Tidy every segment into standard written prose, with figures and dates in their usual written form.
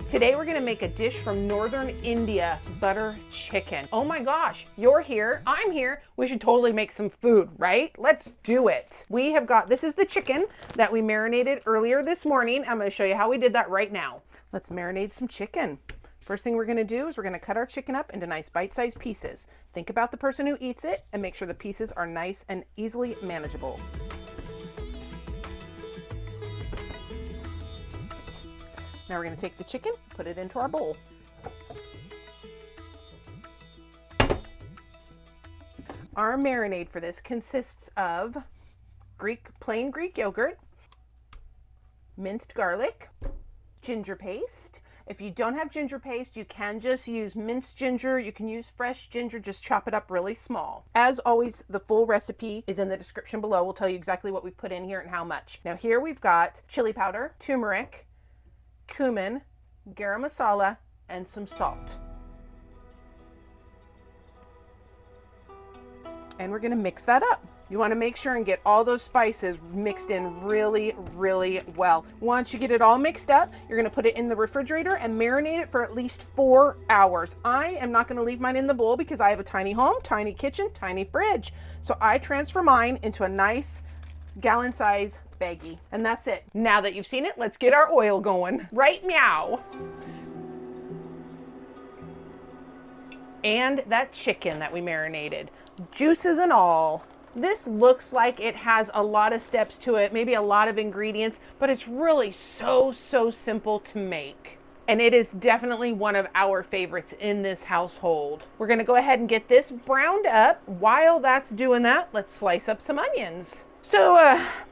Today we're gonna make a dish from northern India, butter chicken. Oh my gosh, you're here, I'm here. We should totally make some food, right? Let's do it. We have got, this is the chicken that we marinated earlier this morning. I'm gonna show you how we did that right now. Let's marinate some chicken. First thing we're gonna do is we're gonna cut our chicken up into nice bite-sized pieces. Think about the person who eats it and make sure the pieces are nice and easily manageable. Now we're gonna take the chicken, put it into our bowl. Our marinade for this consists of plain Greek yogurt, minced garlic, ginger paste. If you don't have ginger paste, you can just use minced ginger. You can use fresh ginger, just chop it up really small. As always, the full recipe is in the description below. We'll tell you exactly what we've put in here and how much. Now here we've got chili powder, turmeric, cumin, garam masala, and some salt. And we're gonna mix that up. You wanna make sure and get all those spices mixed in really, really well. Once you get it all mixed up, you're gonna put it in the refrigerator and marinate it for at least 4 hours. I am not gonna leave mine in the bowl because I have a tiny home, tiny kitchen, tiny fridge. So I transfer mine into a nice gallon size baggie, and that's it. Now that you've seen it, let's get our oil going. Right meow. And that chicken that we marinated, juices and all. This looks like it has a lot of steps to it, maybe a lot of ingredients, but it's really so simple to make. And it is definitely one of our favorites in this household. We're gonna go ahead and get this browned up. While that's doing that, let's slice up some onions. So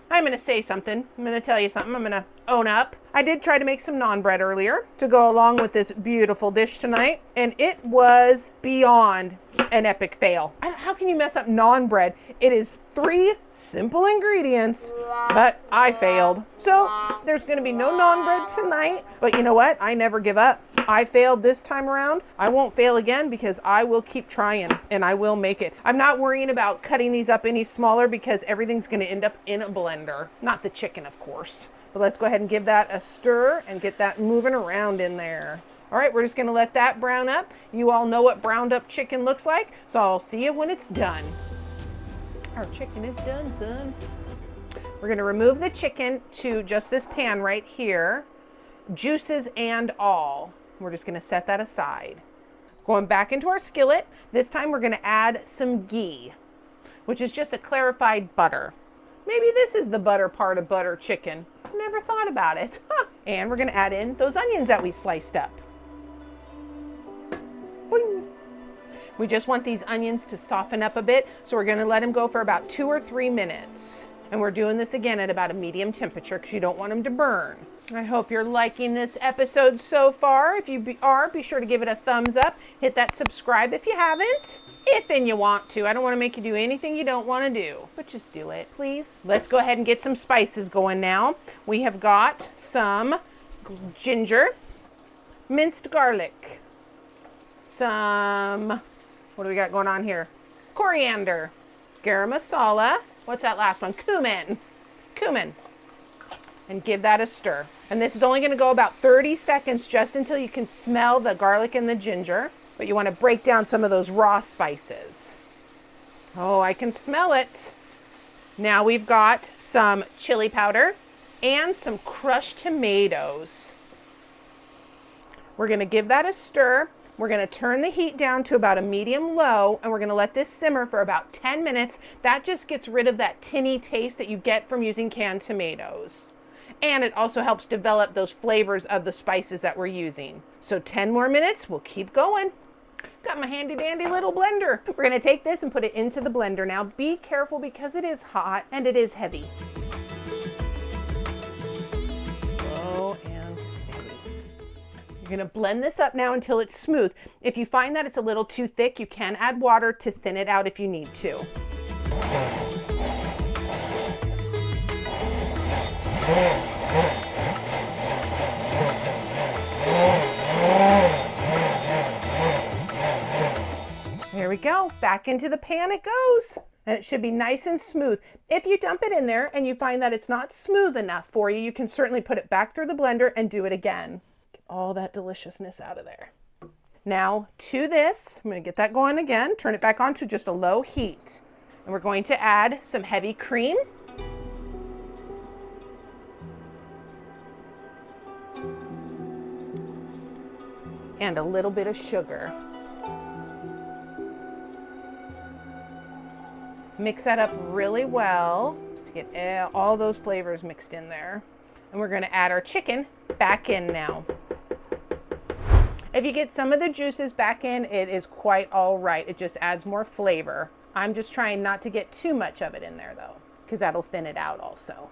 I'm gonna say something. I'm gonna tell you something. I'm gonna own up. I did try to make some naan bread earlier to go along with this beautiful dish tonight, and it was beyond an epic fail. How can you mess up naan bread? It is 3 simple ingredients, but I failed. So there's gonna be no naan bread tonight, but you know what? I never give up. I failed this time around. I won't fail again because I will keep trying and I will make it. I'm not worrying about cutting these up any smaller because everything's gonna end up in a blender. Not the chicken, of course. But let's go ahead and give that a stir and get that moving around in there. All right, we're just gonna let that brown up. You all know what browned up chicken looks like, so I'll see you when it's done. Our chicken is done, son. We're gonna remove the chicken to just this pan right here, juices and all. We're just gonna set that aside. Going back into our skillet, this time we're gonna add some ghee, which is just a clarified butter. Maybe this is the butter part of butter chicken. Never thought about it. And we're gonna add in those onions that we sliced up. Boing. We just want these onions to soften up a bit, so we're gonna let them go for about 2 or 3 minutes. And we're doing this again at about a medium temperature because you don't want them to burn. I hope you're liking this episode so far. If you are, be sure to give it a thumbs up. Hit that subscribe if you haven't. If and you want to. I don't want to make you do anything you don't want to do, but just do it, please. Let's go ahead and get some spices going now. We have got some ginger, minced garlic, some, what do we got going on here? Coriander, garam masala. What's that last one? Cumin. And give that a stir. And this is only going to go about 30 seconds just until you can smell the garlic and the ginger. But you want to break down some of those raw spices. Oh, I can smell it. Now we've got some chili powder and some crushed tomatoes. We're going to give that a stir. We're going to turn the heat down to about a medium low, and we're going to let this simmer for about 10 minutes. That just gets rid of that tinny taste that you get from using canned tomatoes. And it also helps develop those flavors of the spices that we're using. So 10 more minutes, we'll keep going. Got my handy dandy little blender. We're gonna take this and put it into the blender now. Be careful because it is hot and it is heavy. Slow and steady. You're gonna blend this up now until it's smooth. If you find that it's a little too thick, you can add water to thin it out if you need to. There we go. Back into the pan it goes. And it should be nice and smooth. If you dump it in there and you find that it's not smooth enough for you, you can certainly put it back through the blender and do it again. Get all that deliciousness out of there. Now to this, I'm going to get that going again, turn it back on to just a low heat. And we're going to add some heavy cream. And a little bit of sugar. Mix that up really well, just to get all those flavors mixed in there. And we're gonna add our chicken back in now. If you get some of the juices back in, it is quite all right. It just adds more flavor. I'm just trying not to get too much of it in there though, because that'll thin it out also.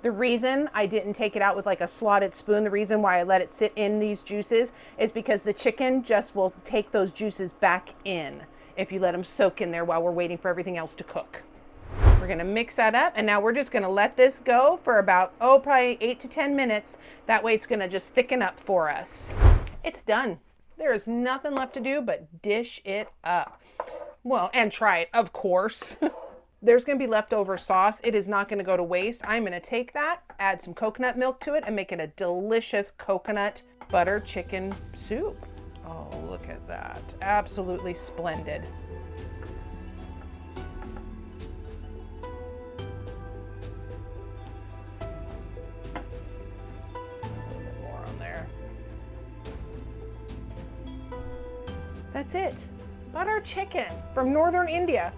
The reason I didn't take it out with like a slotted spoon, the reason why I let it sit in these juices is because the chicken just will take those juices back in if you let them soak in there while we're waiting for everything else to cook. We're gonna mix that up, and now we're just gonna let this go for about, probably 8 to 10 minutes. That way it's gonna just thicken up for us. It's done. There is nothing left to do but dish it up. Well, and try it, of course. There's gonna be leftover sauce. It is not gonna go to waste. I'm gonna take that, add some coconut milk to it, and make it a delicious coconut butter chicken soup. Oh, look at that. Absolutely splendid. That's it. Butter chicken from northern India.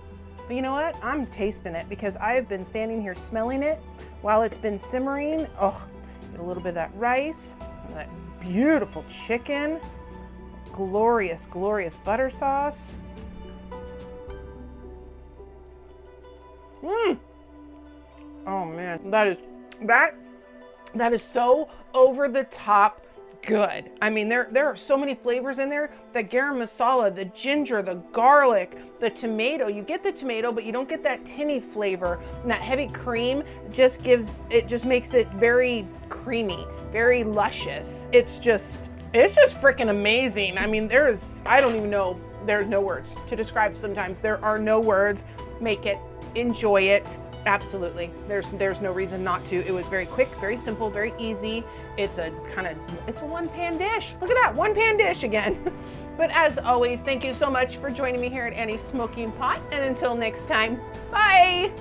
But you know what? I'm tasting it because I've been standing here smelling it while it's been simmering. Oh, get a little bit of that rice, that beautiful chicken, glorious, glorious butter sauce. Oh man, that is so over the top good. I mean, there are so many flavors in there. The garam masala, the ginger, the garlic, the tomato. You get the tomato, but you don't get that tinny flavor. And that heavy cream just makes it very creamy, very luscious. It's just freaking amazing. I mean, I don't even know, there's no words to describe sometimes. There are no words. Make it, enjoy it. Absolutely. There's no reason not to. It was very quick, very simple, very easy. It's a one-pan dish. Look at that, one-pan dish again. But as always, thank you so much for joining me here at Annie's Smoking Pot. And until next time, bye.